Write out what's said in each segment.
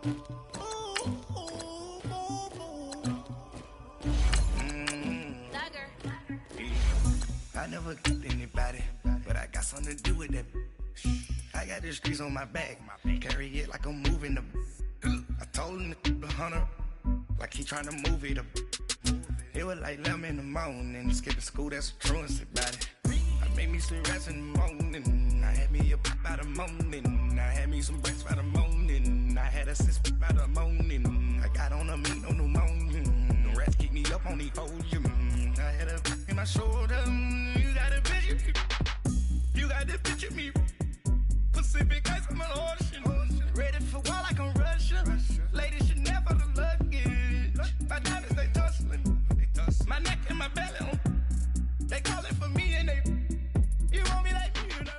I never killed anybody, but I got something to do with that. I got the streets on my back, carry it like I'm moving the. I told him the hunter, like he trying to move it up. It was like 11 in the morning, skipping school, that's a truancy about it. I made me some rest in the morning, I had me a pop by the morning, I had me some breaks by the morning, I had a sis by the morning, I got on a meat on the morning, the rats keep me up on the podium, I had a in my shoulder, you got a picture, you got the picture me, Pacific ice on my ocean, ready for war like I'm Russia, ladies should never the luggage, my diamonds they tussling, my neck and my belly on, they calling for me and they, you want me like me, you know.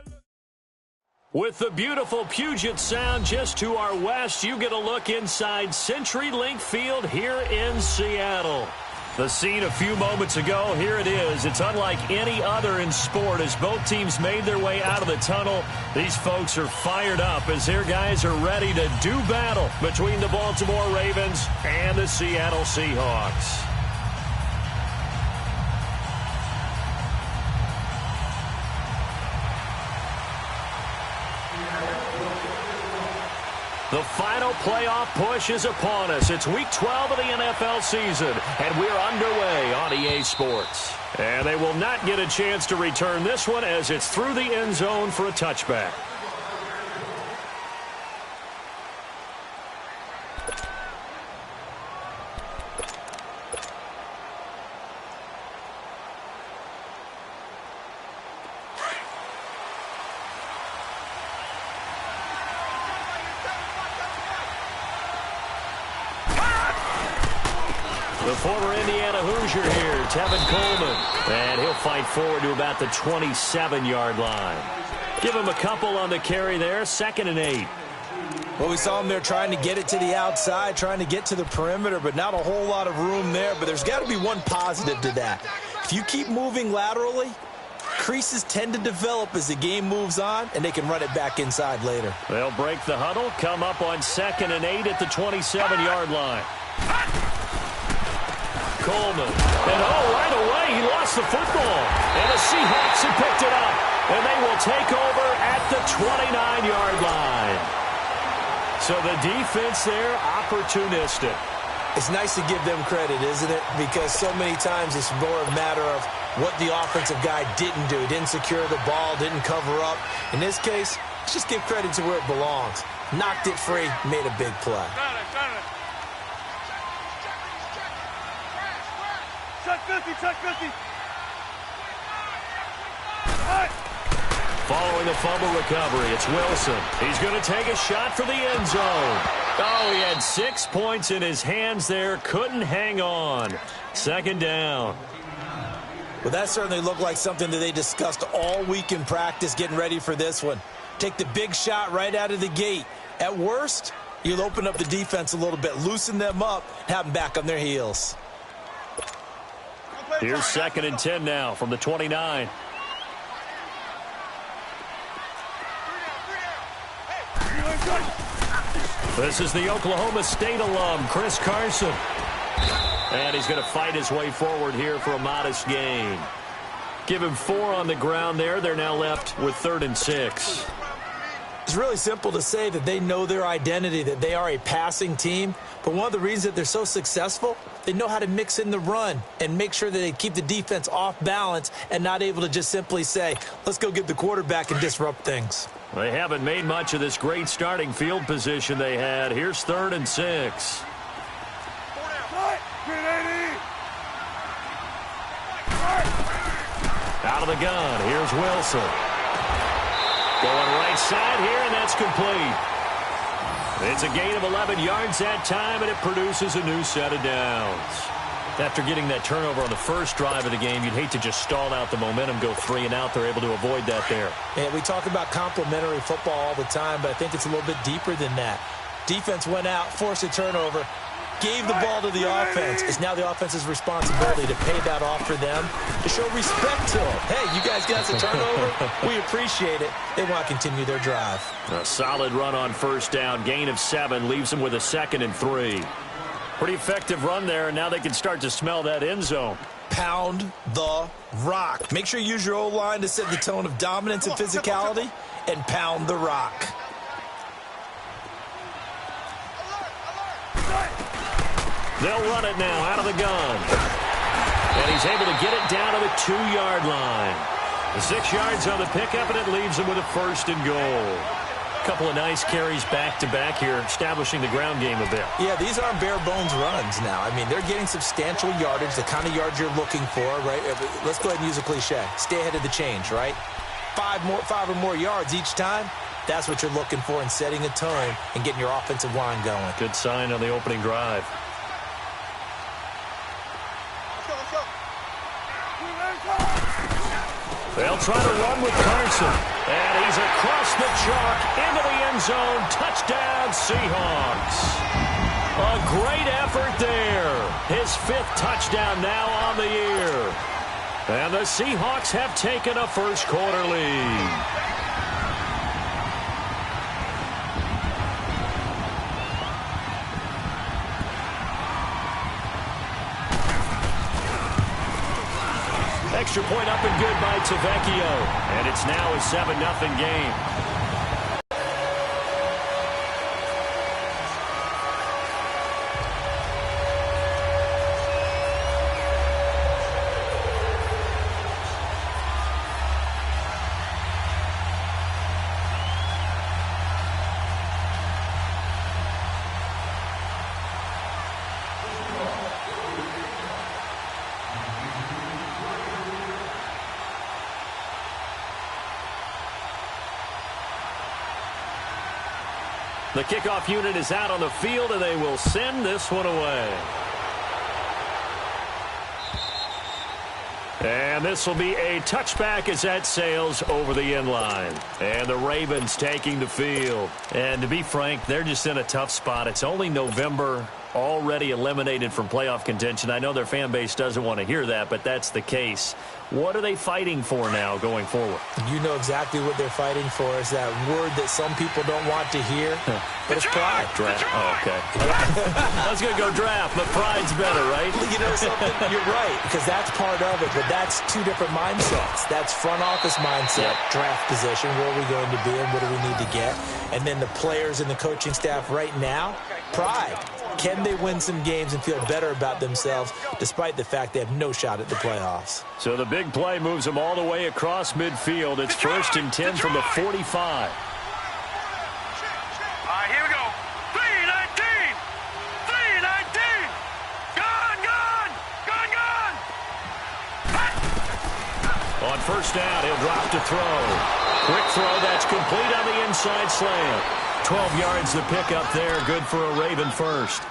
With the beautiful Puget Sound just to our west, you get a look inside CenturyLink Field here in Seattle. The scene a few moments ago, here it is. It's unlike any other in sport as both teams made their way out of the tunnel. These folks are fired up as their guys are ready to do battle between the Baltimore Ravens and the Seattle Seahawks. The final playoff push is upon us. It's Week 12 of the NFL season, and we're underway on EA Sports. And they will not get a chance to return this one as it's through the end zone for a touchback. The former Indiana Hoosier here, Tevin Coleman. And he'll fight forward to about the 27-yard line. Give him a couple on the carry there, 2nd and 8. Well, we saw him there trying to get it to the outside, trying to get to the perimeter, but not a whole lot of room there. But there's got to be one positive to that. If you keep moving laterally, creases tend to develop as the game moves on, and they can run it back inside later. They'll break the huddle, come up on 2nd and 8 at the 27-yard line. Coleman, and right away he lost the football, and the Seahawks have picked it up, and they will take over at the 29-yard line. So the defense there, opportunistic. It's nice to give them credit, isn't it? Because so many times it's more a matter of what the offensive guy didn't do. He didn't secure the ball, didn't cover up. In this case, let's just give credit to where it belongs. Knocked it free, made a big play. Check 50. Following the fumble recovery, it's Wilson. He's going to take a shot for the end zone. Oh, he had 6 points in his hands there. Couldn't hang on. 2nd down. Well, that certainly looked like something that they discussed all week in practice getting ready for this one. Take the big shot right out of the gate. At worst, you'll open up the defense a little bit, loosen them up, have them back on their heels. Here's 2nd and 10 now from the 29. This is the Oklahoma State alum, Chris Carson. And he's going to fight his way forward here for a modest gain. Give him 4 on the ground there. They're now left with 3rd and 6. It's really simple to say that they know their identity, that they are a passing team. But one of the reasons that they're so successful, they know how to mix in the run and make sure that they keep the defense off balance and not able to just simply say, let's go get the quarterback and disrupt things. They haven't made much of this great starting field position they had. Here's 3rd and 6. Out of the gun, here's Wilson. Going right side here, and that's complete. It's a gain of 11 yards that time, and it produces a new set of downs. After getting that turnover on the first drive of the game, you'd hate to just stall out the momentum, go 3 and out. They're able to avoid that there. And we talk about complementary football all the time, but I think it's a little bit deeper than that. Defense went out, forced a turnover. gave the ball to the offense. It's now the offense's responsibility to pay that off for them, to show respect to them. Hey, you guys got us a turnover. We appreciate it. They want to continue their drive. A solid run on first down. Gain of 7 leaves them with a 2nd and 3. Pretty effective run there, and now they can start to smell that end zone. Pound the rock. Make sure you use your O-line to set the tone of dominance and physicality, and pound the rock. They'll run it now out of the gun. And he's able to get it down to the 2-yard line. The 6 yards on the pickup, and it leaves them with a 1st and goal. A couple of nice carries back-to-back here, establishing the ground game a bit. Yeah, these aren't bare-bones runs now. I mean, they're getting substantial yardage, the kind of yards you're looking for, right? Let's go ahead and use a cliche. Stay ahead of the change, right? 5 or more yards each time. That's what you're looking for in setting a tone and getting your offensive line going. Good sign on the opening drive. They'll try to run with Carson. And he's across the chalk into the end zone. Touchdown, Seahawks. A great effort there. His 5th touchdown now on the year. And the Seahawks have taken a first-quarter lead. Extra point up and good by Tavecchio. And it's now a 7-0 game. The kickoff unit is out on the field, and they will send this one away. And this will be a touchback as that sails over the end line. And the Ravens taking the field. And to be frank, they're just in a tough spot. It's only November, already eliminated from playoff contention. I know their fan base doesn't want to hear that, but that's the case. What are they fighting for now going forward? You know exactly what they're fighting for. Is that word that some people don't want to hear, but it's pride. Draft. Oh, okay. I was going to go draft, but pride's better, right? You know something? You're right, because that's part of it, but that's 2 different mindsets. That's front office mindset, draft position, where are we going to be and what do we need to get? And then the players and the coaching staff right now, pride. Can they win some games and feel better about themselves despite the fact they have no shot at the playoffs? So the big play moves them all the way across midfield. It's 1st and 10 from the 45. All right, here we go. 3-19. 3-19. Gone. On first down, he'll drop to throw. Quick throw, that's complete on the inside slant. 12 yards to pick up there, good for a Raven first.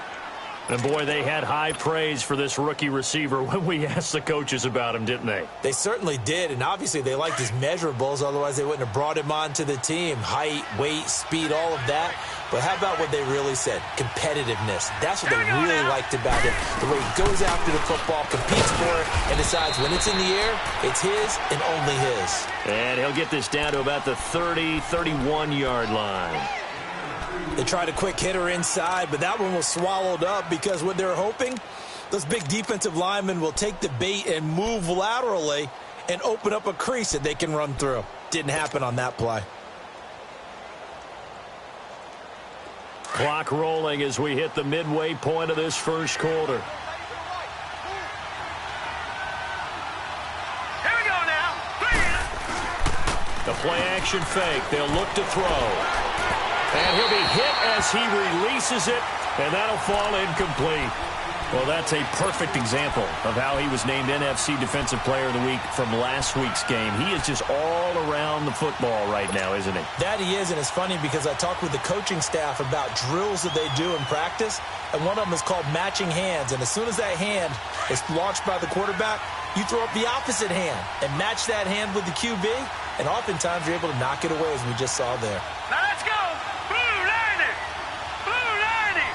And, boy, they had high praise for this rookie receiver when we asked the coaches about him, didn't they? They certainly did, and obviously they liked his measurables, otherwise they wouldn't have brought him onto the team. Height, weight, speed, all of that. But how about what they really said? Competitiveness. That's what they really liked about him. The way he goes after the football, competes for it, and decides when it's in the air, it's his and only his. And he'll get this down to about the 30, 31-yard line. They tried a quick hitter inside, but that one was swallowed up because what they're hoping, those big defensive linemen will take the bait and move laterally and open up a crease that they can run through. Didn't happen on that play. Clock rolling as we hit the midway point of this first quarter. Here we go now. The play action fake. They'll look to throw. And he'll be hit as he releases it, and that'll fall incomplete. Well, that's a perfect example of how he was named NFC Defensive Player of the Week from last week's game. He is just all around the football right now, isn't he? That he is, and it's funny because I talked with the coaching staff about drills that they do in practice, and one of them is called matching hands. And as soon as that hand is launched by the quarterback, you throw up the opposite hand and match that hand with the QB, and oftentimes you're able to knock it away, as we just saw there. Now let's go. Blue 90. Blue 90.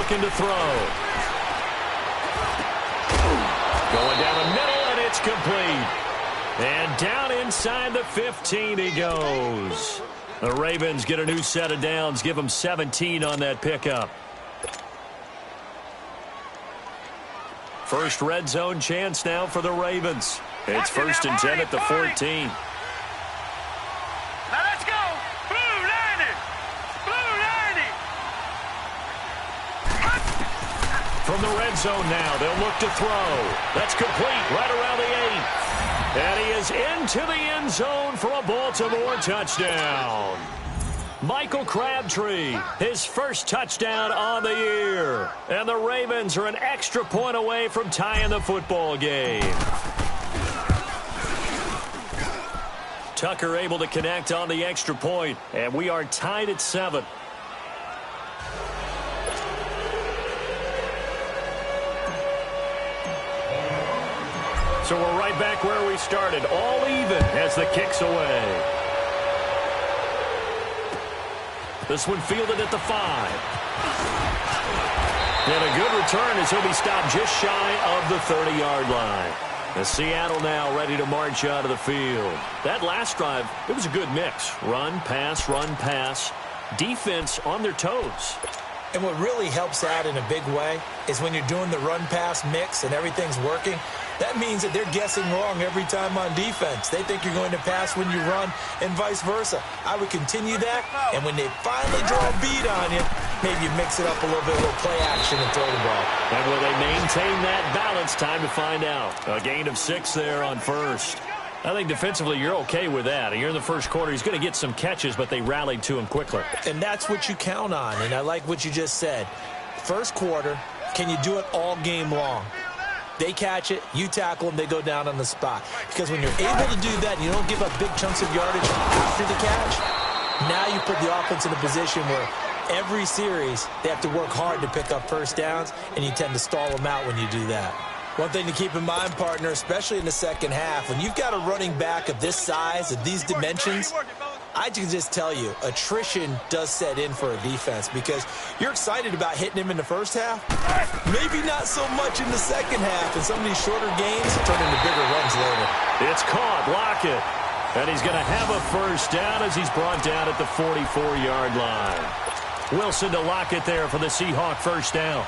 looking to throw. Going down the middle, and it's complete. And down inside the 15 he goes. The Ravens get a new set of downs, give them 17 on that pickup. First red zone chance now for the Ravens. It's 1st and 10 at the 14. Now let's go. Blue 90. Blue 90. From the red zone now, they'll look to throw. That's complete right around the 8. And he is into the end zone for a Baltimore touchdown. Michael Crabtree, his first touchdown on the year. And the Ravens are an extra point away from tying the football game. Tucker able to connect on the extra point, and we are tied at 7. So we're right back where we started, all even as the kick's away. This one fielded at the 5. And a good return as he'll be stopped just shy of the 30-yard line. And Seattle now ready to march out of the field. That last drive, it was a good mix. Run, pass, defense on their toes. And what really helps out in a big way is when you're doing the run-pass mix and everything's working, that means that they're guessing wrong every time on defense. They think you're going to pass when you run and vice versa. I would continue that, and when they finally draw a beat on you, maybe you mix it up a little bit, a little play action and throw the ball. And will they maintain that balance? Time to find out. A gain of 6 there on first. I think defensively you're okay with that. You're in the first quarter. He's going to get some catches, but they rallied to him quickly. And that's what you count on, and I like what you just said. First quarter, can you do it all game long? They catch it, you tackle them, they go down on the spot. Because when you're able to do that, you don't give up big chunks of yardage after the catch, now you put the offense in a position where every series they have to work hard to pick up first downs, and you tend to stall them out when you do that. One thing to keep in mind, partner, especially in the second half, when you've got a running back of this size, of these dimensions, I can just tell you, attrition does set in for a defense because you're excited about hitting him in the first half. Maybe not so much in the second half, and some of these shorter games turn into bigger runs later. It's caught, Lockett. And he's going to have a first down as he's brought down at the 44-yard line. Wilson to Lockett there for the Seahawk first down.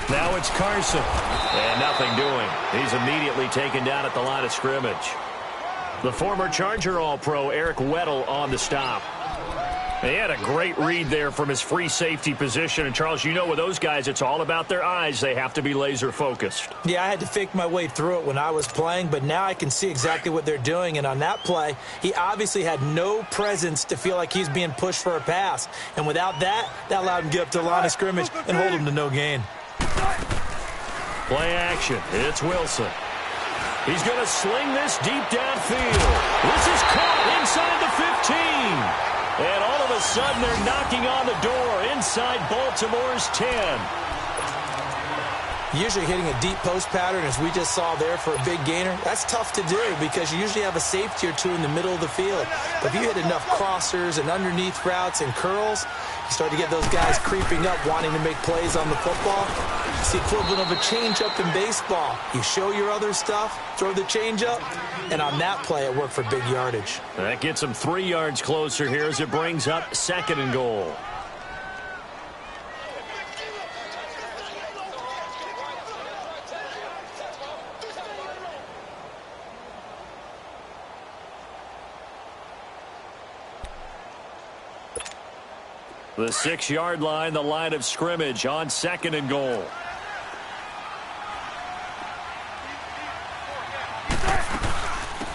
Now it's Carson. And nothing doing. He's immediately taken down at the line of scrimmage. The former Charger All-Pro Eric Weddle on the stop. He had a great read there from his free safety position. And, Charles, you know with those guys, it's all about their eyes. They have to be laser-focused. Yeah, I had to fake my way through it when I was playing, but now I can see exactly what they're doing. And on that play, he obviously had no presence to feel like he's being pushed for a pass. And without that, that allowed him to get up to the line of scrimmage and hold him to no gain. Play action. It's Wilson. He's going to sling this deep downfield. This is caught inside the 15. And all of a sudden, they're knocking on the door inside Baltimore's 10. Usually hitting a deep post pattern, as we just saw there for a big gainer, that's tough to do because you usually have a safety or two in the middle of the field. But if you hit enough crossers and underneath routes and curls, you start to get those guys creeping up, wanting to make plays on the football. It's the equivalent of a changeup in baseball. You show your other stuff, throw the changeup, and on that play, it worked for big yardage. That gets them 3 yards closer here as it brings up 2nd and goal. The 6-yard line, the line of scrimmage on 2nd and goal.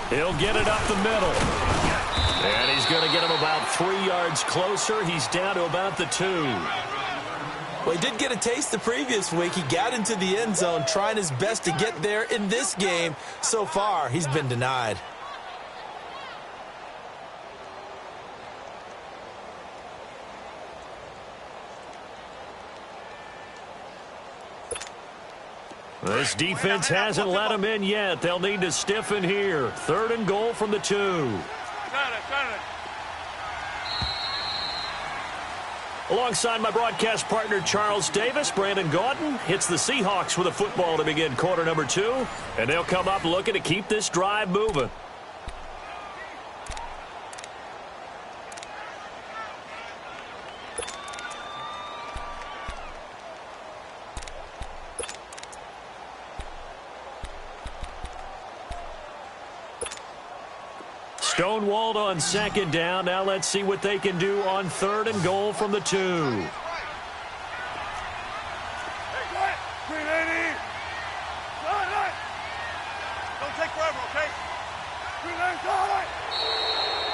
He'll get it up the middle. And he's going to get him about 3 yards closer. He's down to about the 2. Well, he did get a taste the previous week. He got into the end zone trying his best to get there in this game. So far, he's been denied. This defense hasn't let them in yet. They'll need to stiffen here. 3rd and goal from the 2. Alongside my broadcast partner, Charles Davis, Brandon Gaudin hits the Seahawks with a football to begin quarter number 2. And they'll come up looking to keep this drive moving. Stonewalled on 2nd down. Now let's see what they can do on 3rd and goal from the 2.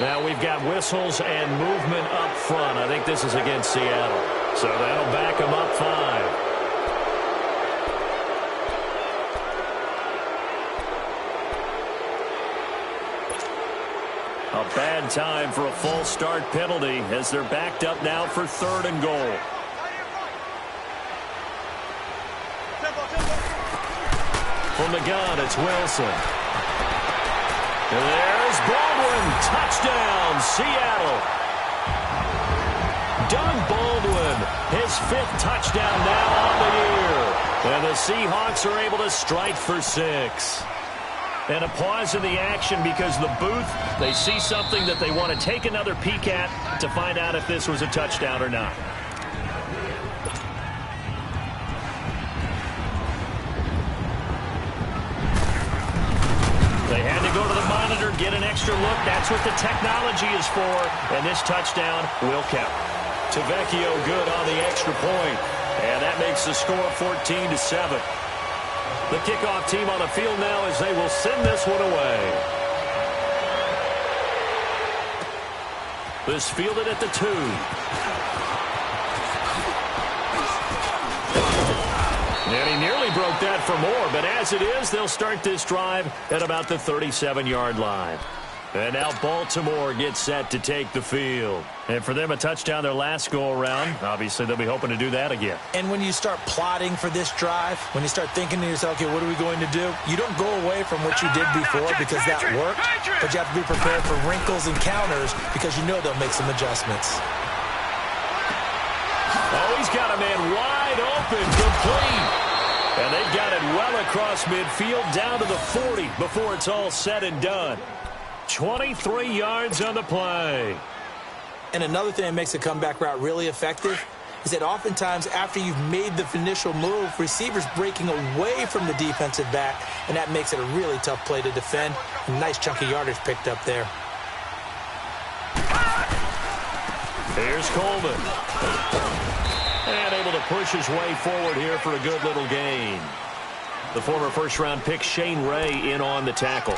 Now we've got whistles and movement up front. I think this is against Seattle. So that'll back them up 5. A bad time for a false start penalty as they're backed up now for 3rd and goal. From the gun, it's Wilson. And there's Baldwin. Touchdown, Seattle. Doug Baldwin, his 5th touchdown now on the year. And the Seahawks are able to strike for 6. And a pause in the action because the booth, they see something that they want to take another peek at to find out if this was a touchdown or not. They had to go to the monitor, get an extra look. That's what the technology is for. And this touchdown will count. Tavecchio good on the extra point. And that makes the score 14-7. The kickoff team on the field now as they will send this one away. This fielded at the 2. And he nearly broke that for more, but as it is, they'll start this drive at about the 37-yard line. And now Baltimore gets set to take the field. And for them, a touchdown their last go-around. Obviously, they'll be hoping to do that again. And when you start plotting for this drive, when you start thinking to yourself, okay, what are we going to do? You don't go away from what you did before because that worked, but you have to be prepared for wrinkles and counters because you know they'll make some adjustments. Oh, he's got a man wide open, complete. And they've got it well across midfield down to the 40 before it's all said and done. 23 yards on the play. And another thing that makes a comeback route really effective is that oftentimes after you've made the initial move, receivers breaking away from the defensive back, and that makes it a really tough play to defend. A nice chunk of yardage picked up there. Here's Coleman. And able to push his way forward here for a good little gain. The former first-round pick Shane Ray in on the tackle.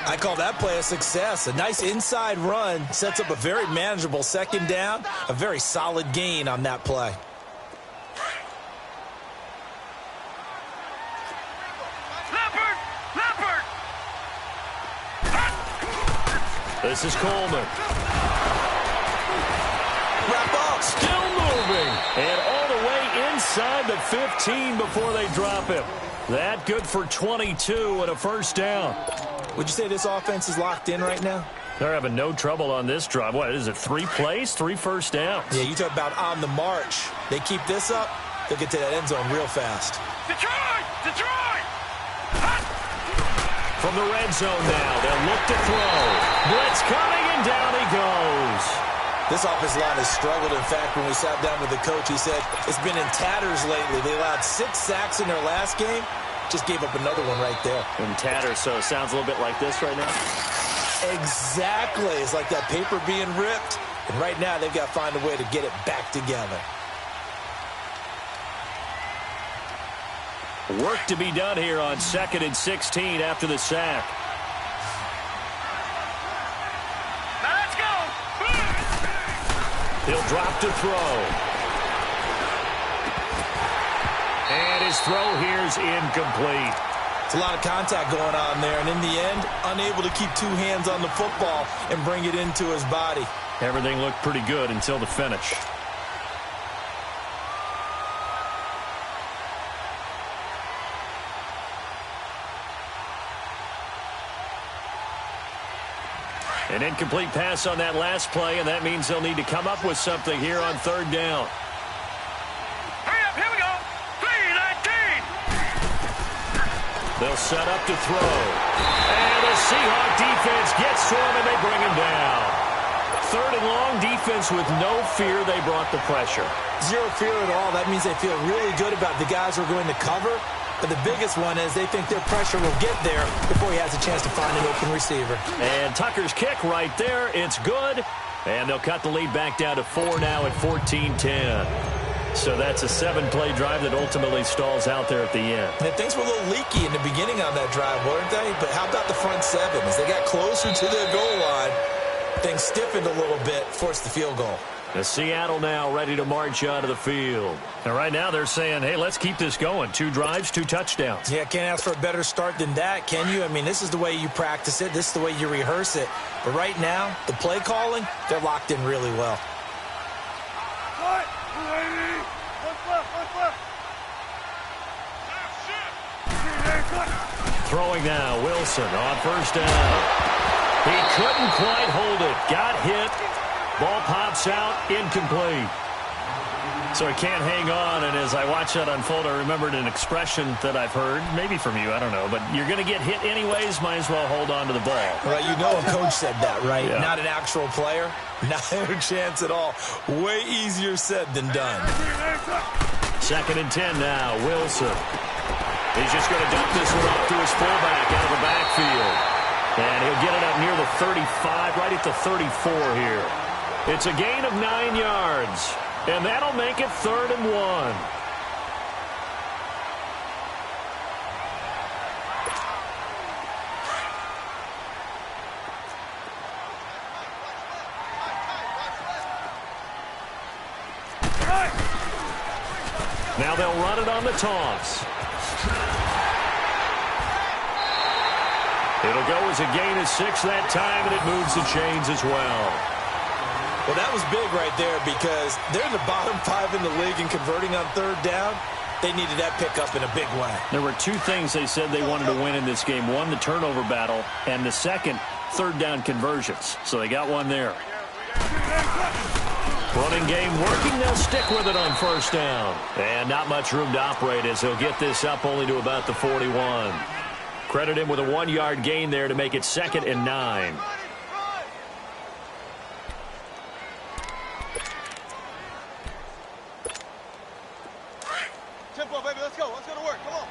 I call that play a success. A nice inside run sets up a very manageable 2nd down. A very solid gain on that play. This is Coleman. Wrap up. Still moving. And all the way inside the 15 before they drop him. That good for 22 and a first down. Would you say this offense is locked in right now? They're having no trouble on this drive. What is it, 3 plays, 3 first downs? Yeah, you talk about on the march. They keep this up, they'll get to that end zone real fast. Detroit! Detroit! From the red zone now, they'll look to throw. Blitz coming, and down he goes. This offensive line has struggled. In fact, when we sat down with the coach, he said it's been in tatters lately. They allowed 6 sacks in their last game. Just gave up another one right there. In tatters, so it sounds a little bit like this right now. Exactly. It's like that paper being ripped. And right now, they've got to find a way to get it back together. Work to be done here on 2nd and 16 after the sack. Now let's go! He'll drop to throw. And his throw here's incomplete. It's a lot of contact going on there, and in the end, unable to keep 2 hands on the football and bring it into his body. Everything looked pretty good until the finish. An incomplete pass on that last play, and that means they'll need to come up with something here on third down. Hurry up, here we go. 3-19. They'll set up to throw. And the Seahawk defense gets to him, and they bring him down. Third and long, defense with no fear. They brought the pressure. Zero fear at all. That means they feel really good about the guys who are going to cover. But the biggest one is they think their pressure will get there before he has a chance to find an open receiver. And Tucker's kick right there. It's good. And they'll cut the lead back down to 4 now at 14-10. So that's a 7-play drive that ultimately stalls out there at the end. And things were a little leaky in the beginning on that drive, weren't they? But how about the front seven? As they got closer to their goal line, things stiffened a little bit, forced the field goal. The Seattle now ready to march onto the field. And right now they're saying, hey, let's keep this going. 2 drives, 2 touchdowns. Yeah, can't ask for a better start than that, can you? I mean, this is the way you practice it. This is the way you rehearse it. But right now, the play calling, they're locked in really well. Throwing now, Wilson on first down. He couldn't quite hold it. Got hit. Ball pops out, incomplete. So he can't hang on, and as I watch that unfold, I remembered an expression that I've heard, maybe from you, I don't know, but you're going to get hit anyways, might as well hold on to the ball. Right, you know a coach said that, right? Yeah. Not an actual player. Not a chance at all. Way easier said than done. 2nd and 10 now, Wilson. He's just going to dump this one off to his fullback out of the backfield. And he'll get it up near the 35, right at the 34 here. It's a gain of 9 yards, and that'll make it 3rd and 1. Now they'll run it on the toss. It'll go as a gain of 6 that time, and it moves the chains as well. Well, that was big right there because they're in the bottom 5 in the league in converting on third down. They needed that pickup in a big way. There were 2 things they said they wanted to win in this game. One, the turnover battle, and the second, third down conversions. So they got one there. Running game working. They'll stick with it on first down. And not much room to operate as he'll get this up only to about the 41. Credit him with a 1-yard gain there to make it 2nd and 9. Tempo, baby, let's go. Let's go to work. Come on.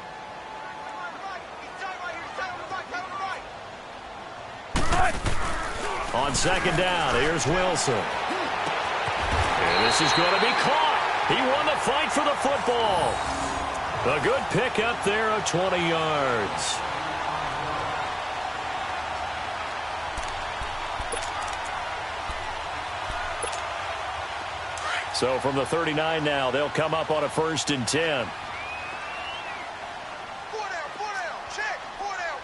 On 2nd down, here's Wilson. And this is going to be caught. He won the fight for the football. A good pick up there of 20 yards. So from the 39 now, they'll come up on a 1st and 10. 4 down, check, 4 down.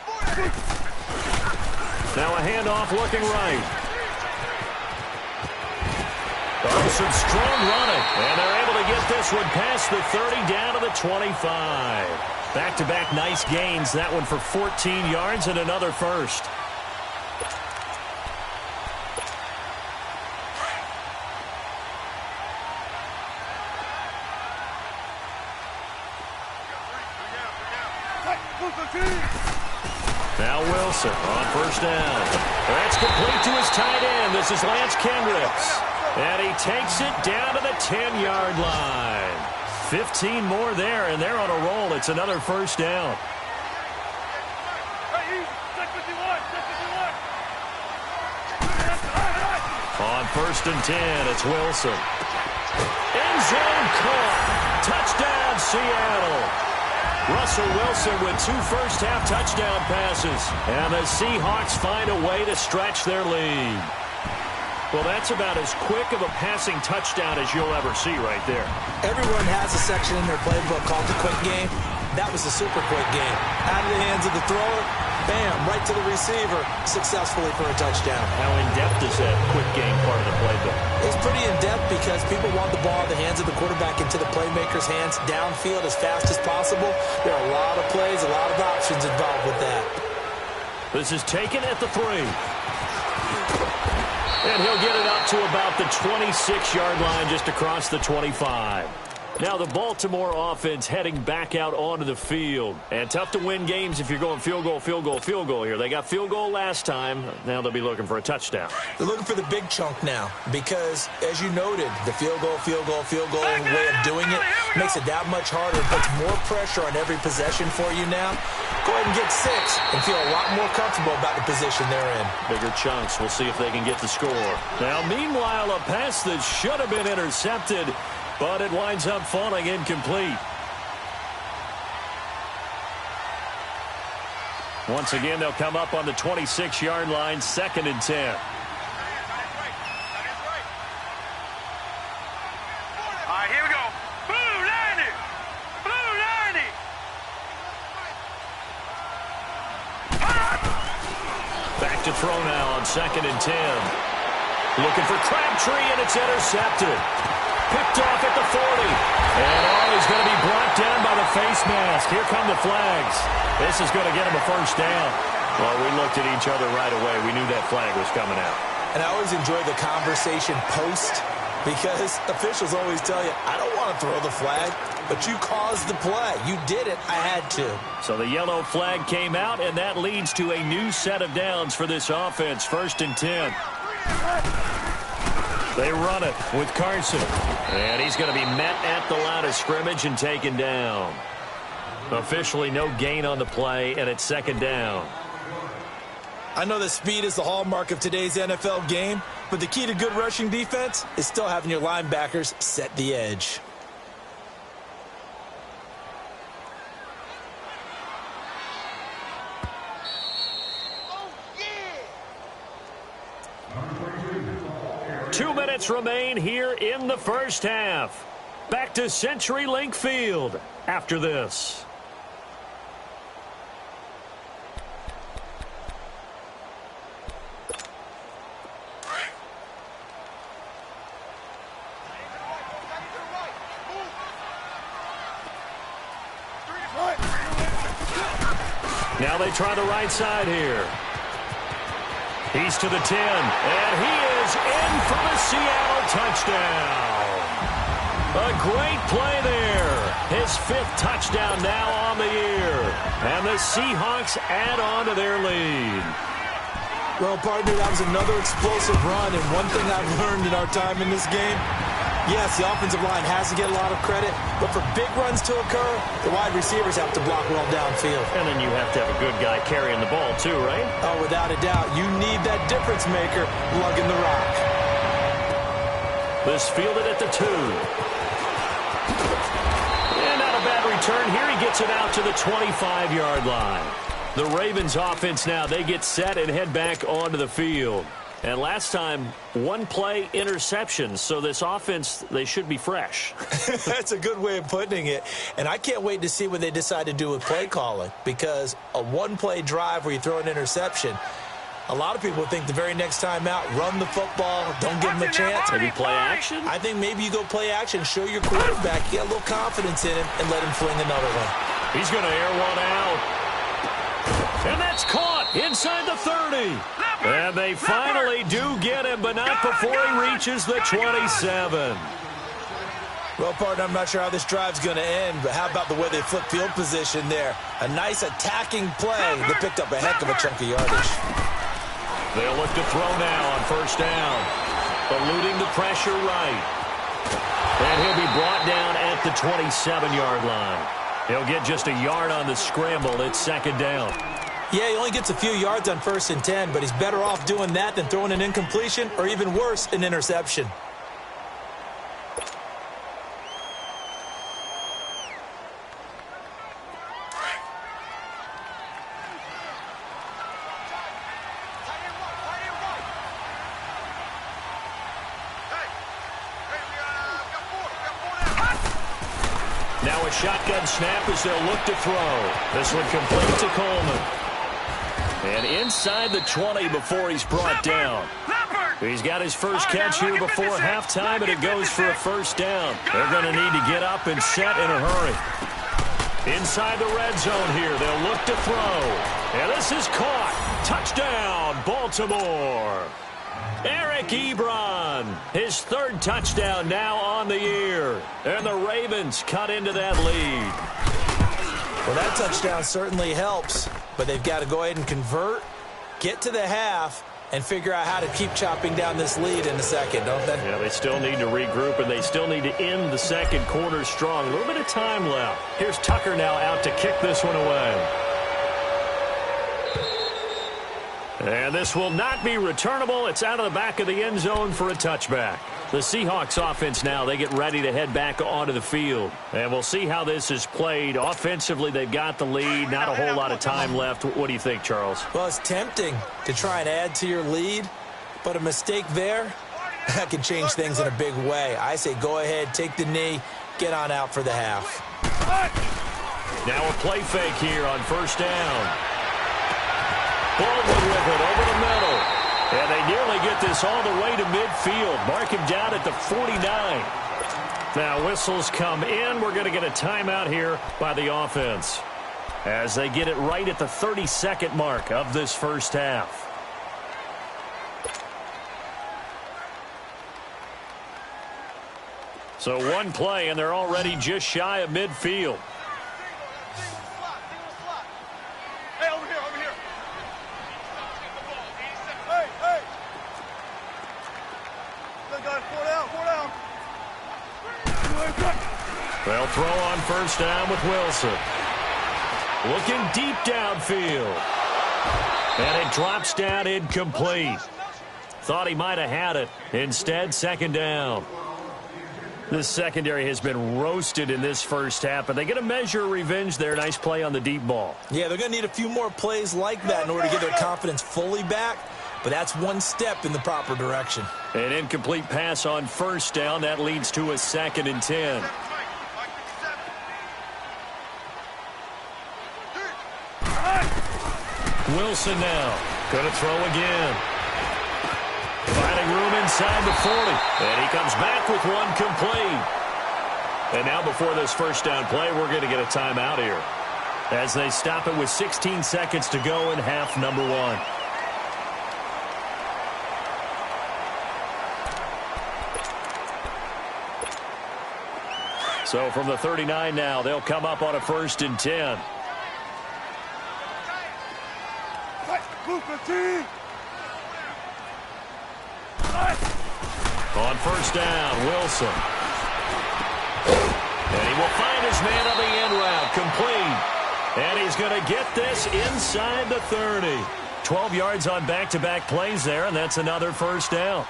Now a handoff looking right. Oh, some strong running. And they're able to get this one past the 30 down to the 25. Back-to-back nice gains. That one for 14 yards and another first. Now Wilson on first down. That's complete to his tight end. This is Lance Kendricks. And he takes it down to the 10-yard line. 15 more there, and they're on a roll. It's another first down. On 1st and 10, it's Wilson. End zone caught. Touchdown, Seattle. Russell Wilson with 2 first-half touchdown passes. And the Seahawks find a way to stretch their lead. Well, that's about as quick of a passing touchdown as you'll ever see right there. Everyone has a section in their playbook called the quick game. That was a super quick game. Out of the hands of the thrower, bam, right to the receiver, successfully for a touchdown. How in-depth is that quick game part of the playbook? It's pretty in-depth because people want the ball in the hands of the quarterback into the playmaker's hands downfield as fast as possible. There are a lot of plays, a lot of options involved with that. This is taken at the 3. And he'll get it up to about the 26-yard line, just across the 25. Now the Baltimore offense heading back out onto the field. And tough to win games if you're going field goal, field goal, field goal here. They got field goal last time. Now they'll be looking for a touchdown. They're looking for the big chunk now because, as you noted, the field goal way of doing it makes it that much harder. It puts more pressure on every possession for you now. Go ahead and get 6 and feel a lot more comfortable about the position they're in. Bigger chunks. We'll see if they can get the score. Now, meanwhile, a pass that should have been intercepted, but it winds up falling incomplete. Once again, they'll come up on the 26-yard line, 2nd and 10. All right, here we go. Blue 90. Blue 90. Back to throw now on 2nd and 10. Looking for Crabtree, and it's intercepted. Picked off at the 40. And he's going to be brought down by the face mask. Here come the flags. This is going to get him a first down. Well, we looked at each other right away. We knew that flag was coming out. And I always enjoy the conversation post because officials always tell you, I don't want to throw the flag, but you caused the play. You did it. I had to. So the yellow flag came out, and that leads to a new set of downs for this offense. 1st and 10. They run it with Carson. And he's going to be met at the line of scrimmage and taken down. Officially no gain on the play, and it's 2nd down. I know that speed is the hallmark of today's NFL game, but the key to good rushing defense is still having your linebackers set the edge. Oh, yeah! 2 minutes remain here in the first half. Back to CenturyLink Field after this. Now they try the right side here. He's to the 10, and he is in for the Seattle touchdown. A great play there. His 5th touchdown now on the year. And the Seahawks add on to their lead. Well, partner, that was another explosive run, and one thing I've learned in our time in this game, yes, the offensive line has to get a lot of credit, but for big runs to occur, the wide receivers have to block well downfield. And then you have to have a good guy carrying the ball too, right? Oh, without a doubt. You need that difference maker lugging the rock. This fielded at the 2. And not a bad return here. He gets it out to the 25-yard line. The Ravens offense now, they get set and head back onto the field. And last time, 1 play interception. So this offense, they should be fresh. That's a good way of putting it. And I can't wait to see what they decide to do with play calling, because a 1-play drive where you throw an interception, a lot of people think the very next time out, run the football, don't give them a chance. Maybe play action? I think maybe you go play action, show your quarterback, get a little confidence in him, and let him fling another one. He's going to air one out. And that's caught inside the 30. And they finally do get him, but not before he reaches the 27. Well, partner, I'm not sure how this drive's going to end, but how about the way they flip field position there? A nice attacking play that picked up a heck of a chunk of yardage. They'll look to throw now on 1st down. Eluding the pressure right. And he'll be brought down at the 27-yard line. He'll get just a yard on the scramble. It's 2nd down. Yeah, he only gets a few yards on 1st and 10, but he's better off doing that than throwing an incompletion or, even worse, an interception. Now a shotgun snap as they'll look to throw. This one complete to Coleman. And inside the 20 before he's brought down. He's got his first catch here before halftime, and it goes for a first down. They're going to need to get up and set in a hurry. Inside the red zone here, they'll look to throw. And this is caught. Touchdown, Baltimore. Eric Ebron, his third touchdown now on the year. And the Ravens cut into that lead. Well, that touchdown certainly helps, but they've got to go ahead and convert, get to the half, and figure out how to keep chopping down this lead in the second, don't they? Yeah, they still need to regroup, and they still need to end the second quarter strong. A little bit of time left. Here's Tucker now out to kick this one away. And this will not be returnable. It's out of the back of the end zone for a touchback. The Seahawks offense now, they get ready to head back onto the field. And we'll see how this is played. Offensively, they've got the lead. Not a whole lot of time left. What do you think, Charles? Well, it's tempting to try and add to your lead, but a mistake there, that can change things in a big way. I say go ahead, take the knee, get on out for the half. Now a play fake here on first down. Baldwin with it over the middle. And they nearly get this all the way to midfield. Mark him down at the 49. Now whistles come in. We're going to get a timeout here by the offense as they get it right at the 32nd mark of this first half. So one play, and they're already just shy of midfield. They'll throw on first down with Wilson. Looking deep downfield. And it drops down incomplete. Thought he might have had it. Instead, second down. This secondary has been roasted in this first half, but they get a measure of revenge there. Nice play on the deep ball. Yeah, they're going to need a few more plays like that in order to get their confidence fully back, but that's one step in the proper direction. An incomplete pass on first down. That leads to a 2nd and 10. Wilson now. Going to throw again. Finding room inside the 40. And he comes back with one complete. And now before this first down play, we're going to get a timeout here as they stop it with 16 seconds to go in half number 1. So from the 39 now, they'll come up on a 1st and 10. On first down, Wilson. And he will find his man on the end route, complete. And he's going to get this inside the 30. 12 yards on back-to-back plays there, and that's another first down.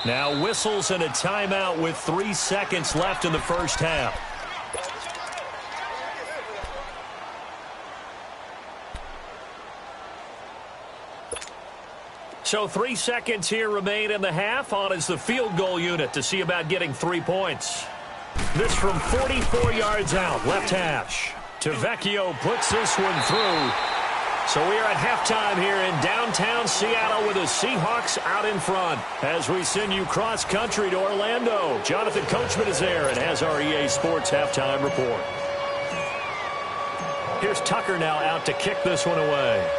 Now whistles and a timeout with 3 seconds left in the first half. So 3 seconds here remain in the half. On is the field goal unit to see about getting 3 points. This from 44 yards out, left hash. Tavecchio puts this one through. So we are at halftime here in downtown Seattle with the Seahawks out in front. As we send you cross-country to Orlando, Jonathan Coachman is there and has our EA Sports halftime report. Here's Tucker now out to kick this one away.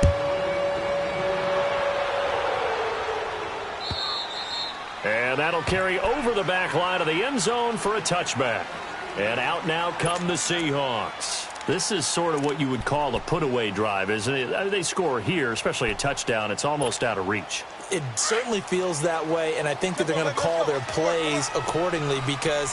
And that'll carry over the back line of the end zone for a touchback. And out now come the Seahawks. This is sort of what you would call a put-away drive, isn't it? They score here, especially a touchdown. It's almost out of reach. It certainly feels that way, and I think that they're going to call their plays accordingly because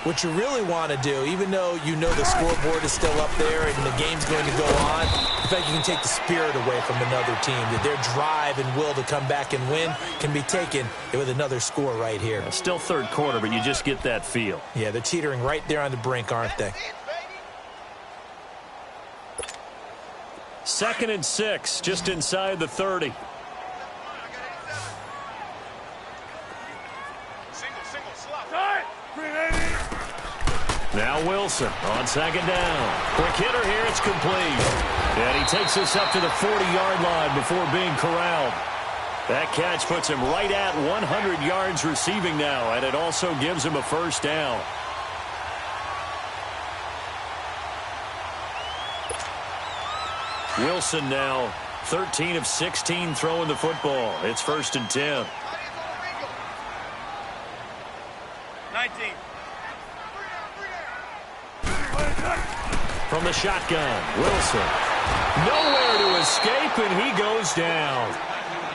what you really want to do, even though you know the scoreboard is still up there and the game's going to go on, in fact, you can take the spirit away from another team. That their drive and will to come back and win can be taken with another score right here. It's still third quarter, but you just get that feel. Yeah, they're teetering right there on the brink, aren't they? 2nd and 6, just inside the 30. Now Wilson on second down. Quick hitter here, it's complete. And he takes this up to the 40-yard line before being corralled. That catch puts him right at 100 yards receiving now, and it also gives him a first down. Wilson now 13 of 16 throwing the football. It's 1st and 10. 19. From the shotgun, Wilson. Nowhere to escape, and he goes down.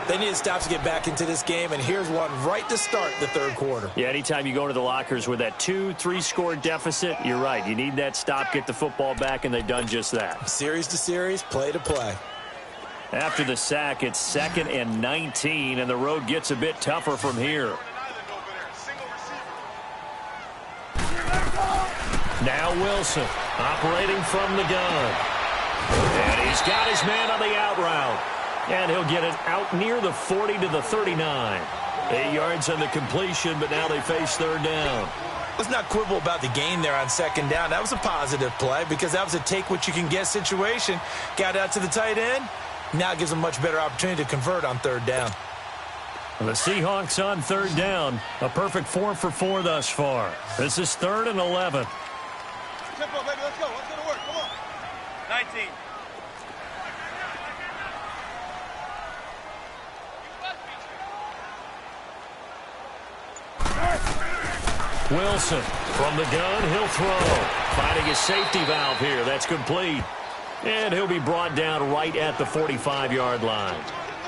They need to stop to get back into this game, and here's one right to start the third quarter. Yeah, anytime you go into the lockers with that 2-3 score deficit, you're right. You need that stop, get the football back, and they've done just that. Series to series, play to play. After the sack, it's 2nd and 19, and the road gets a bit tougher from here. Now Wilson, operating from the gun. And he's got his man on the out route. And he'll get it out near the 40 to the 39. 8 yards on the completion, but now they face 3rd down. Let's not quibble about the gain there on 2nd down. That was a positive play because that was a take-what-you-can-get situation. Got out to the tight end. Now it gives them a much better opportunity to convert on 3rd down. The Seahawks on 3rd down. A perfect 4 for 4 thus far. This is 3rd and 11. Tempo, baby, let's go. Let's go to work. Come on. 19. Wilson from the gun, he'll throw. Finding his safety valve here. That's complete. And he'll be brought down right at the 45-yard line.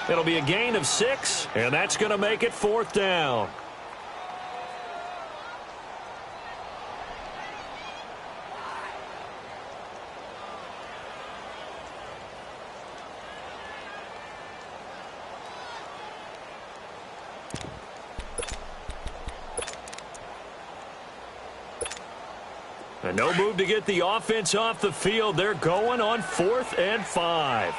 It'll be a gain of 6, and that's going to make it 4th down. And no move to get the offense off the field. They're going on 4th and 5.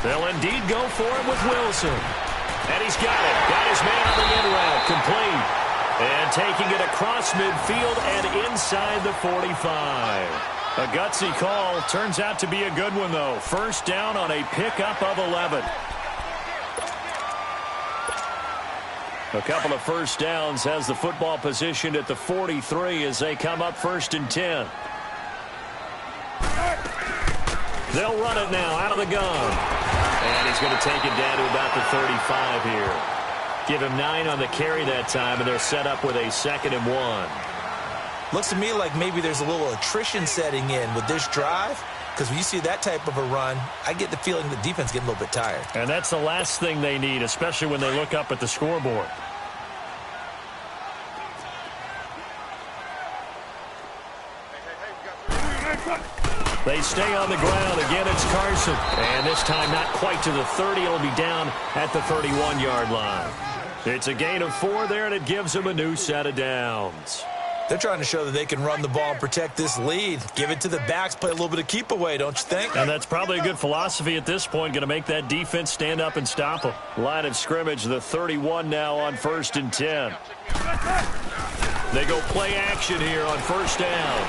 They'll indeed go for it with Wilson. And he's got it. Got his man on the in route. Complete. And taking it across midfield and inside the 45. A gutsy call. Turns out to be a good one, though. 1st down on a pickup of 11. A couple of 1st downs has the football positioned at the 43 as they come up 1st and 10. They'll run it now out of the gun. And he's going to take it down to about the 35 here. Give him 9 on the carry that time, and they're set up with a 2nd and 1. Looks to me like maybe there's a little attrition setting in with this drive. Because when you see that type of a run, I get the feeling the defense getting a little bit tired. And that's the last thing they need, especially when they look up at the scoreboard. They stay on the ground. Again, it's Carson. And this time not quite to the 30. It'll be down at the 31-yard line. It's a gain of 4 there, and it gives them a new set of downs. They're trying to show that they can run the ball and protect this lead. Give it to the backs, play a little bit of keep away, don't you think? And that's probably a good philosophy at this point. Going to make that defense stand up and stop them. Line of scrimmage, the 31 now on 1st and 10. They go play action here on 1st down.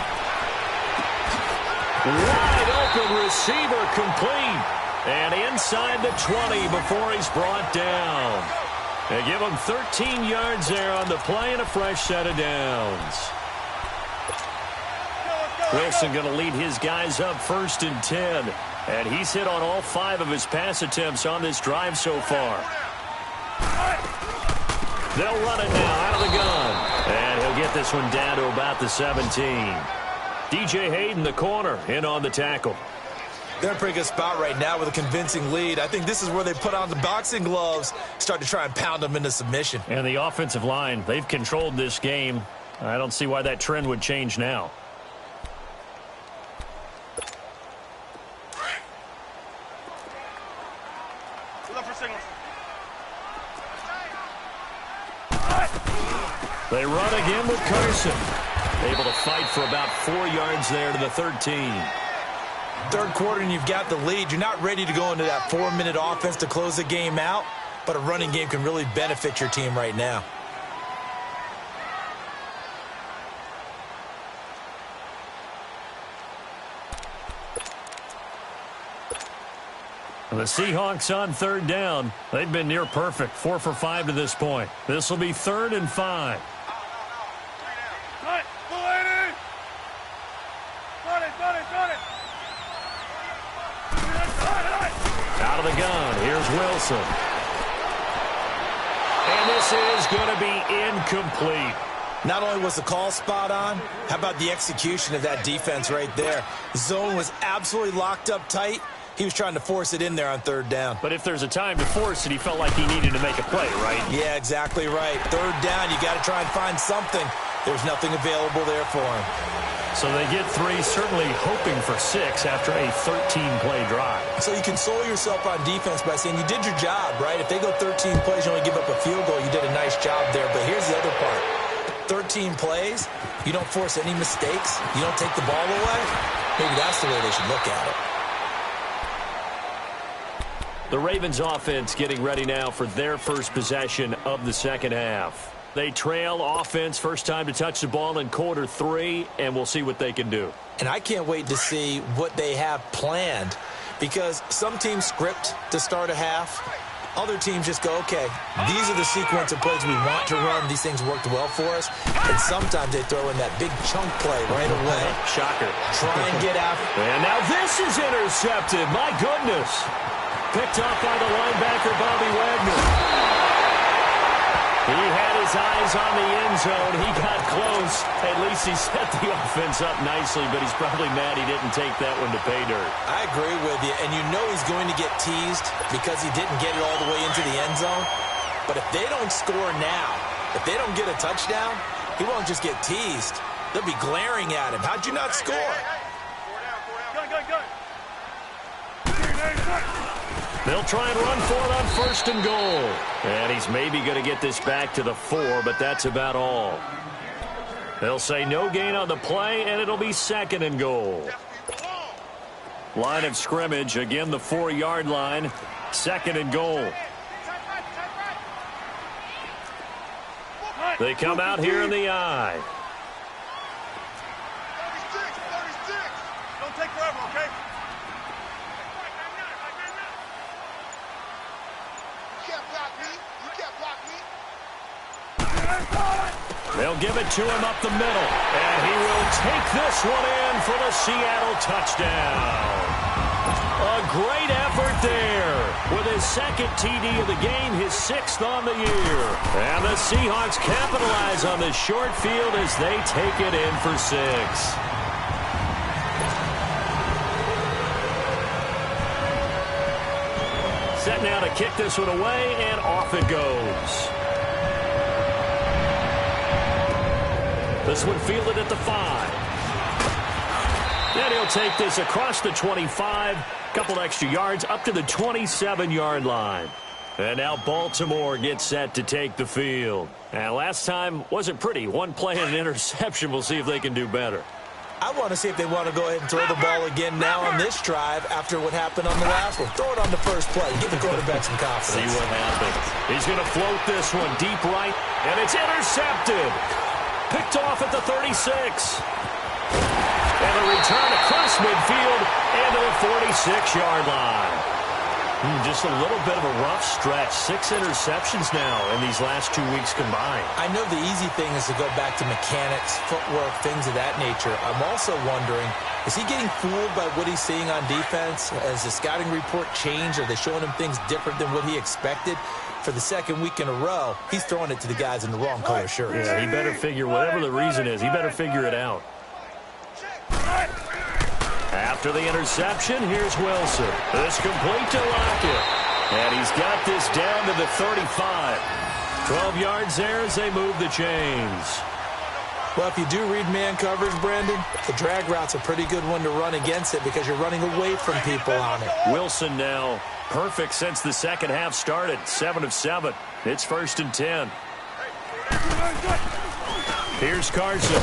Wide open receiver complete. And inside the 20 before he's brought down. They give him 13 yards there on the play and a fresh set of downs. Wilson going to lead his guys up 1st and 10. And he's hit on all 5 of his pass attempts on this drive so far. They'll run it now out of the gun. And he'll get this one down to about the 17. DJ Hayden, the corner, in on the tackle. They're in a pretty good spot right now with a convincing lead. I think this is where they put on the boxing gloves, start to try and pound them into submission. And the offensive line, they've controlled this game. I don't see why that trend would change now. They run again with Carson. Able to fight for about 4 yards there to the 13. Third quarter and you've got the lead. You're not ready to go into that 4-minute offense to close the game out, but a running game can really benefit your team right now. The Seahawks on 3rd down. They've been near perfect, 4 for 5 to this point. This will be 3rd and 5. Got it, got it, got Out of the gun, here's Wilson. And this is going to be incomplete. Not only was the call spot on, how about the execution of that defense right there? The zone was absolutely locked up tight. He was trying to force it in there on third down. But if there's a time to force it, he felt like he needed to make a play, right? Yeah, exactly right. Third down, you got to try and find something. There's nothing available there for him. So they get 3, certainly hoping for 6 after a 13-play drive. So you console yourself on defense by saying you did your job, right? If they go 13 plays, you only give up a field goal, you did a nice job there. But here's the other part. 13 plays, you don't force any mistakes, you don't take the ball away. Maybe that's the way they should look at it. The Ravens offense getting ready now for their first possession of the second half. They trail offense, first time to touch the ball in quarter 3, and we'll see what they can do. And I can't wait to see what they have planned, because some teams script to start a half. Other teams just go, okay, these are the sequence of plays we want to run. These things worked well for us. And sometimes they throw in that big chunk play right away. Shocker. Try and get out. And now this is intercepted. My goodness. Picked off by the linebacker, Bobby Wagner. He had his eyes on the end zone. He got close. At least he set the offense up nicely, but he's probably mad he didn't take that one to pay dirt. I agree with you, and you know he's going to get teased because he didn't get it all the way into the end zone. But if they don't score now, if they don't get a touchdown, he won't just get teased. They'll be glaring at him. How'd you not score? Gun. They'll try and run for it on first and goal. And he's maybe going to get this back to the 4, but that's about all. They'll say no gain on the play, and it'll be second and goal. Line of scrimmage, again the 4-yard line, second and goal. They come out here in the eye. 36. Don't take forever, okay? They'll give it to him up the middle, and he will take this one in for the Seattle touchdown. A great effort there with his second TD of the game, his 6th on the year. And the Seahawks capitalize on the short field as they take it in for 6. Set now to kick this one away, and off it goes. This one fielded at the 5. And he'll take this across the 25, couple extra yards up to the 27-yard line. And now Baltimore gets set to take the field. And last time wasn't pretty. One play and an interception. We'll see if they can do better. I want to see if they want to go ahead and throw the ball again now on this drive after what happened on the last one. Throw it on the first play. Give the quarterback some confidence. See what happens. He's going to float this one deep right, and it's intercepted. Picked off at the 36. And a return across midfield and to the 46-yard line. Just a little bit of a rough stretch. 6 interceptions now in these last 2 weeks combined. I know the easy thing is to go back to mechanics, footwork, things of that nature. I'm also wondering, is he getting fooled by what he's seeing on defense? Has the scouting report changed? Are they showing him things different than what he expected? For the second week in a row, he's throwing it to the guys in the wrong color shirts. Yeah, he better figure, whatever the reason is, he better figure it out. After the interception, here's Wilson. This complete to Lockett. And he's got this down to the 35. 12 yards there as they move the chains. Well, if you do read man coverage, Brandon, the drag route's a pretty good one to run against it because you're running away from people on it. Wilson now perfect since the second half started. 7 of 7. It's 1st and 10. Here's Carson.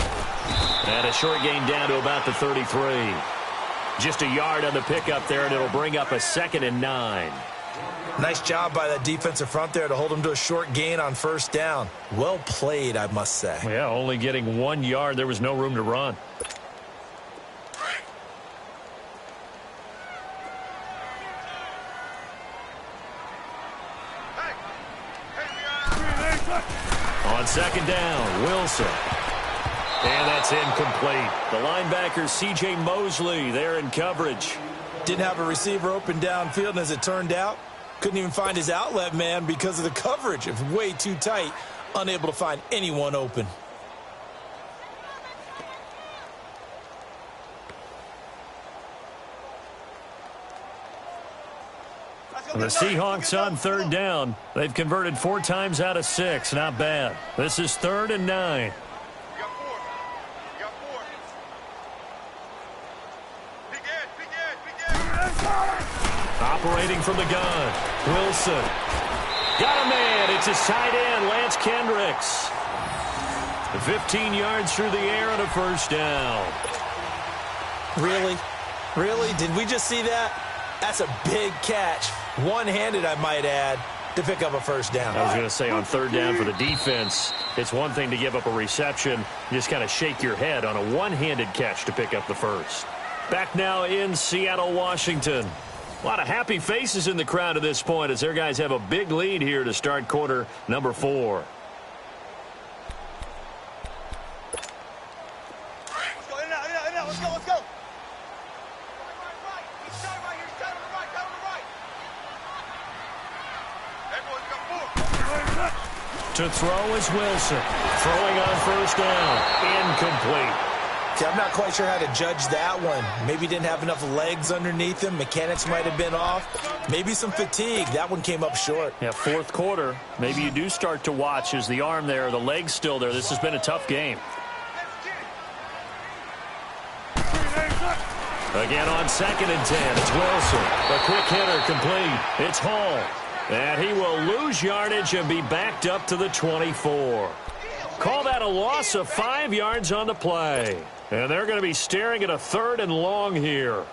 And a short gain down to about the 33. Just a yard on the pickup there, and it'll bring up a 2nd and 9. Nice job by that defensive front there to hold him to a short gain on first down. Well played, I must say. Yeah, only getting 1 yard. There was no room to run. On 2nd down, Wilson. And that's incomplete. The linebacker, C.J. Mosley, there in coverage. Didn't have a receiver open downfield, and as it turned out, couldn't even find his outlet man because of the coverage. It was way too tight, unable to find anyone open. The Seahawks on third down. They've converted 4 times out of 6. Not bad. This is 3rd and 9. You got 4. You got 4. Big Ed. Operating from the gun. Wilson. Got a man. It's his tight end, Lance Kendricks. 15 yards through the air and a first down. Really? Really? Did we just see that? That's a big catch. One-handed, I might add, to pick up a first down. I was going to say, on third down for the defense, it's one thing to give up a reception. You just kind of shake your head on a one-handed catch to pick up the first. Back now in Seattle, Washington. A lot of happy faces in the crowd at this point as their guys have a big lead here to start quarter number 4. Let's go, in and out, let's go. To throw is Wilson. Throwing on first down. Incomplete. See, I'm not quite sure how to judge that one. Maybe didn't have enough legs underneath him. Mechanics might have been off. Maybe some fatigue. That one came up short. Yeah, fourth quarter. Maybe you do start to watch as the arm there, the leg's still there. This has been a tough game. Again on 2nd and 10. It's Wilson. A quick hitter complete. It's Hall. And he will lose yardage and be backed up to the 24. Call that a loss of 5 yards on the play. And they're going to be staring at a 3rd and long here.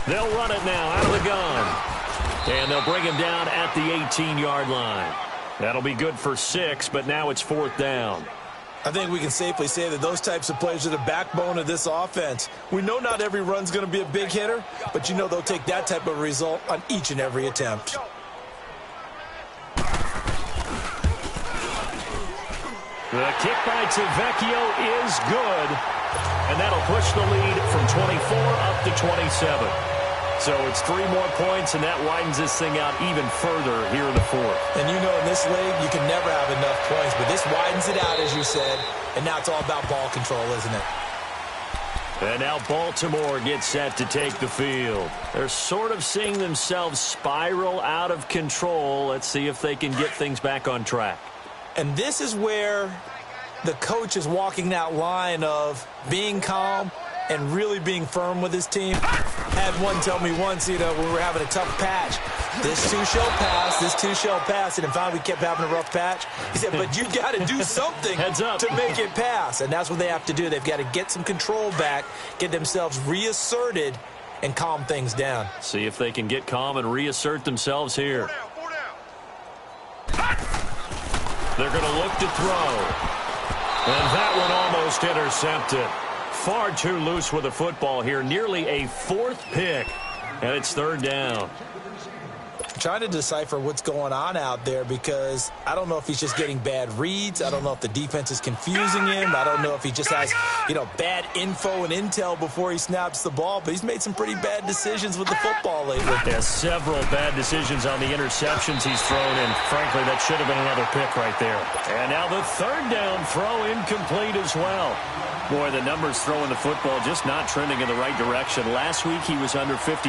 They'll run it now out of the gun. And they'll bring him down at the 18-yard line. That'll be good for 6, but now it's 4th down. I think we can safely say that those types of plays are the backbone of this offense. We know not every run's going to be a big hitter, but you know they'll take that type of result on each and every attempt. The kick by Tavecchio is good, and that'll push the lead from 24 up to 27. So it's 3 more points, and that widens this thing out even further here in the 4th. And you know in this league, you can never have enough points, but this widens it out, as you said, and now it's all about ball control, isn't it? And now Baltimore gets set to take the field. They're sort of seeing themselves spiral out of control. Let's see if they can get things back on track. And this is where the coach is walking that line of being calm and really being firm with his team. Had one tell me once, when we were having a tough patch, this too shall pass, this too shall pass, and finally we kept having a rough patch. He said, but you got to do something Heads up. to make it pass, and that's what they have to do. They've got to get some control back, get themselves reasserted, and calm things down. See if they can get calm and reassert themselves here. 4 down. They're going to look to throw. And that one almost intercepted. Far too loose with the football here. Nearly a 4th pick. And it's 3rd down. I'm trying to decipher what's going on out there because I don't know if he's just getting bad reads. I don't know if the defense is confusing him. I don't know if he just has, bad info and intel before he snaps the ball. But he's made some pretty bad decisions with the football lately. Yeah, several bad decisions on the interceptions he's thrown, and frankly, that should have been another pick right there. And now the 3rd down throw incomplete as well. Boy, the numbers throwing the football just not trending in the right direction. Last week he was under 50%.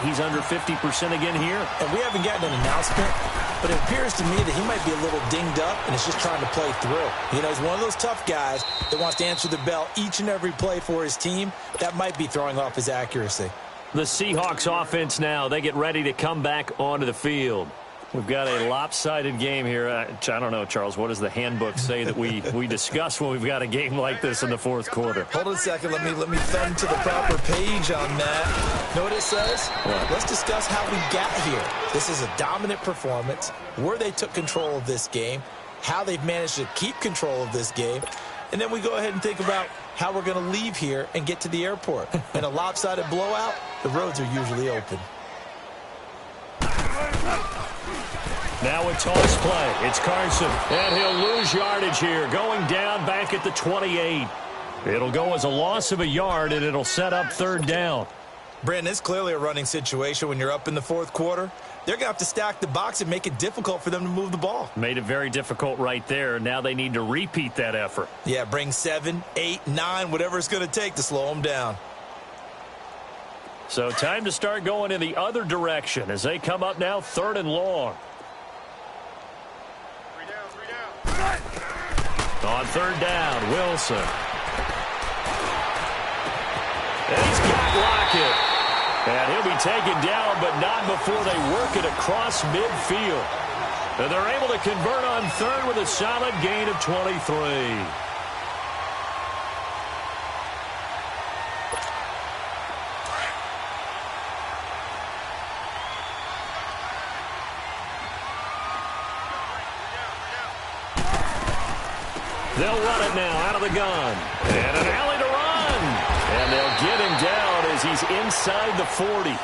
He's under 50% again here. And we haven't gotten an announcement, but it appears to me that he might be a little dinged up and is just trying to play through. He's one of those tough guys that wants to answer the bell each and every play for his team. That might be throwing off his accuracy. The Seahawks offense now, they get ready to come back onto the field. We've got a lopsided game here. I don't know, Charles, what does the handbook say that we discuss when we've got a game like this in the 4th quarter? Hold on a second. Let me thumb to the proper page on that. Know what it says? What? Let's discuss how we got here. This is a dominant performance, where they took control of this game, how they've managed to keep control of this game, and then we go ahead and think about how we're going to leave here and get to the airport. In a lopsided blowout, the roads are usually open. Now a toss play. It's Carson. And he'll lose yardage here. Going down back at the 28. It'll go as a loss of a yard, and it'll set up third down. Brandon, it's clearly a running situation when you're up in the fourth quarter. They're going to have to stack the box and make it difficult for them to move the ball. Made it very difficult right there. Now they need to repeat that effort. Yeah, bring 7, 8, 9, whatever it's going to take to slow them down. So time to start going in the other direction as they come up now third and long. 3 down. On third down, Wilson. And he's got Lockett. And he'll be taken down, but not before they work it across midfield. And they're able to convert on third with a solid gain of 23. They'll run it now out of the gun. And an alley to run. And they'll get him down as he's inside the 40.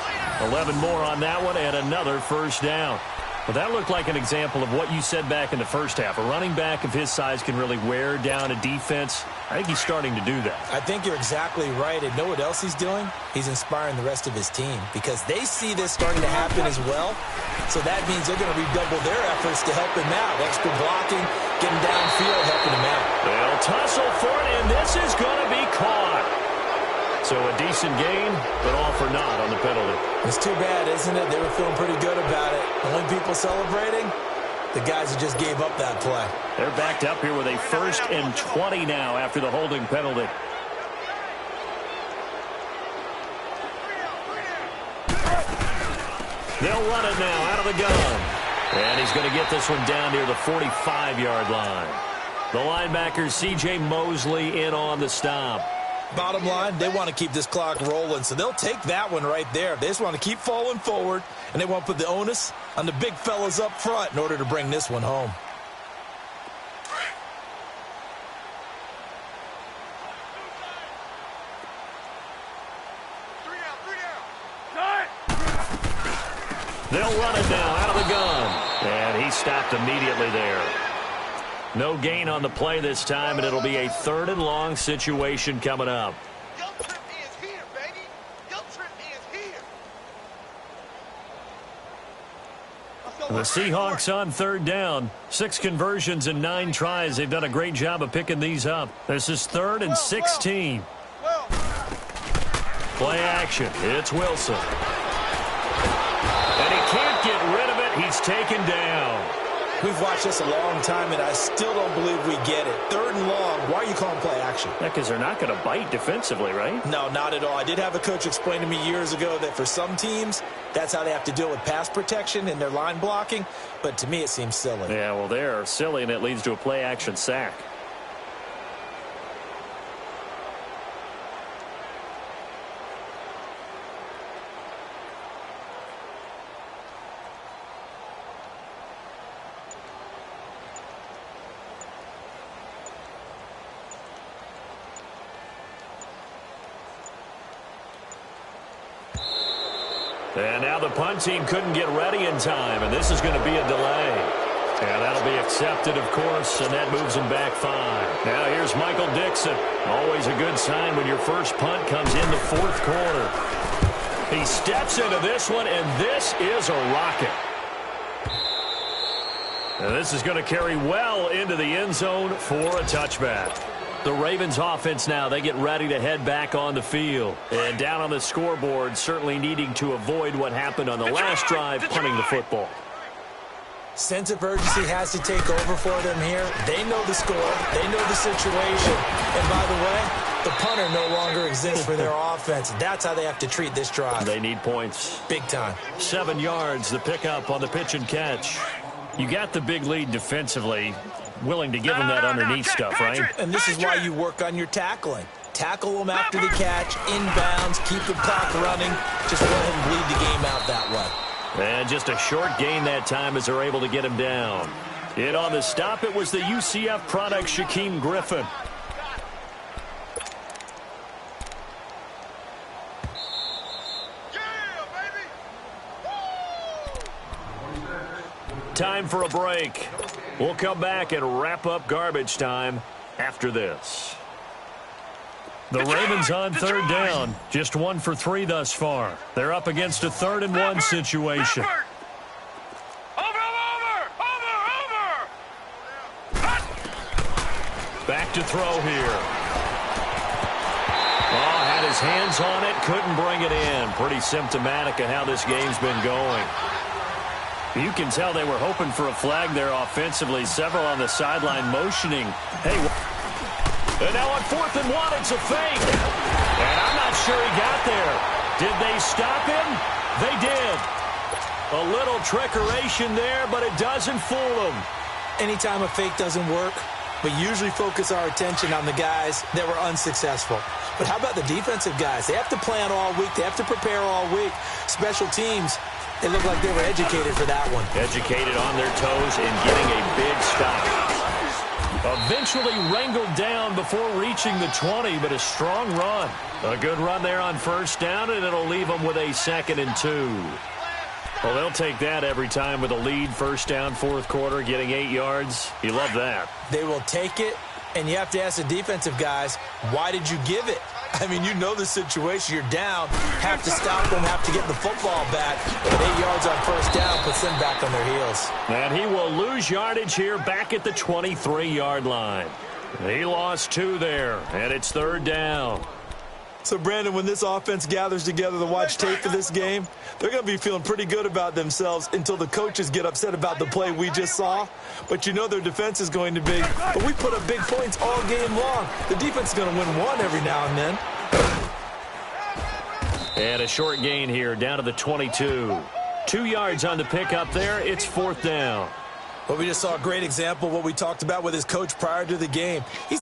11 more on that one and another first down. Well, that looked like an example of what you said back in the first half. A running back of his size can really wear down a defense. I think he's starting to do that. I think you're exactly right. And know what else he's doing? He's inspiring the rest of his team because they see this starting to happen as well. So that means they're going to redouble their efforts to help him out. Extra blocking, getting downfield, helping him out. They'll tussle for it, and this is going to be caught. So a decent gain, but all for naught on the penalty. It's too bad, isn't it? They were feeling pretty good about it. The only people celebrating, the guys who just gave up that play. They're backed up here with a 1st and 20 now after the holding penalty. They'll run it now out of the gun. And he's going to get this one down near the 45-yard line. The linebacker, C.J. Mosley, in on the stop. Bottom line, they want to keep this clock rolling, so they'll take that one right there. They just want to keep falling forward, and they want to put the onus on the big fellas up front in order to bring this one home. They'll run it now out of the gun. And he stopped immediately there. No gain on the play this time, and it'll be a 3rd and long situation coming up. Your trip is here, baby. Your trip is here. The Seahawks on 3rd down. 6 conversions and 9 tries. They've done a great job of picking these up. This is 3rd and 16. Play action. It's Wilson. And he can't get rid of it. He's taken down. We've watched this a long time, and I still don't believe we get it. 3rd and long. Why are you calling play action? Yeah, because they're not going to bite defensively, right? No, not at all. I did have a coach explain to me years ago that for some teams, that's how they have to deal with pass protection and their line blocking. But to me, it seems silly. Yeah, well, they're silly, and it leads to a play action sack. And now the punt team couldn't get ready in time, and this is going to be a delay. And that'll be accepted, of course, and that moves them back 5. Now here's Michael Dixon. Always a good sign when your first punt comes in the 4th quarter. He steps into this one, and this is a rocket. And this is going to carry well into the end zone for a touchback. The Ravens offense now, they get ready to head back on the field. And down on the scoreboard, certainly needing to avoid what happened on the last drive, punting the football. Sense of urgency has to take over for them here. They know the score. They know the situation. And by the way, the punter no longer exists for their offense. That's how they have to treat this drive. They need points. Big time. 7 yards, the pickup on the pitch and catch. You got the big lead defensively. Willing to give them that underneath stuff, right? And this is why you work on your tackling. Tackle them after the catch, inbounds, keep the clock running. Just let him bleed the game out that way. And just a short gain that time as they're able to get him down. In on the stop, it was the UCF product, Shaquem Griffin. Time for a break. We'll come back and wrap up garbage time after this. The Ravens on third down. Just 1 for 3 thus far. They're up against a 3rd and 1 situation. Back to throw here. Oh, had his hands on it, couldn't bring it in. Pretty symptomatic of how this game's been going. You can tell they were hoping for a flag there offensively. Several on the sideline motioning. Hey, and now on 4th and 1, it's a fake. And I'm not sure he got there. Did they stop him? They did. A little trickeration there, but it doesn't fool them. Anytime a fake doesn't work, we usually focus our attention on the guys that were unsuccessful. But how about the defensive guys? They have to plan all week. They have to prepare all week. Special teams, it looked like they were educated for that one. Educated on their toes and getting a big stop. Eventually wrangled down before reaching the 20, but a strong run. A good run there on 1st down, and it'll leave them with a 2nd and 2. Well, they'll take that every time with a lead. 1st down, 4th quarter, getting 8 yards. You love that. They will take it, and you have to ask the defensive guys, why did you give it? I mean, you know the situation. You're down, have to stop them, have to get the football back. But 8 yards on 1st down puts them back on their heels. And he will lose yardage here back at the 23-yard line. He lost 2 there, and it's 3rd down. So, Brandon, when this offense gathers together to watch tape for this game, they're going to be feeling pretty good about themselves until the coaches get upset about the play we just saw. But you know their defense is going to be. But we put up big points all game long. The defense is going to win one every now and then. And a short gain here down to the 22. 2 yards on the pickup there. It's 4th down. Well, we just saw a great example of what we talked about with his coach prior to the game. He's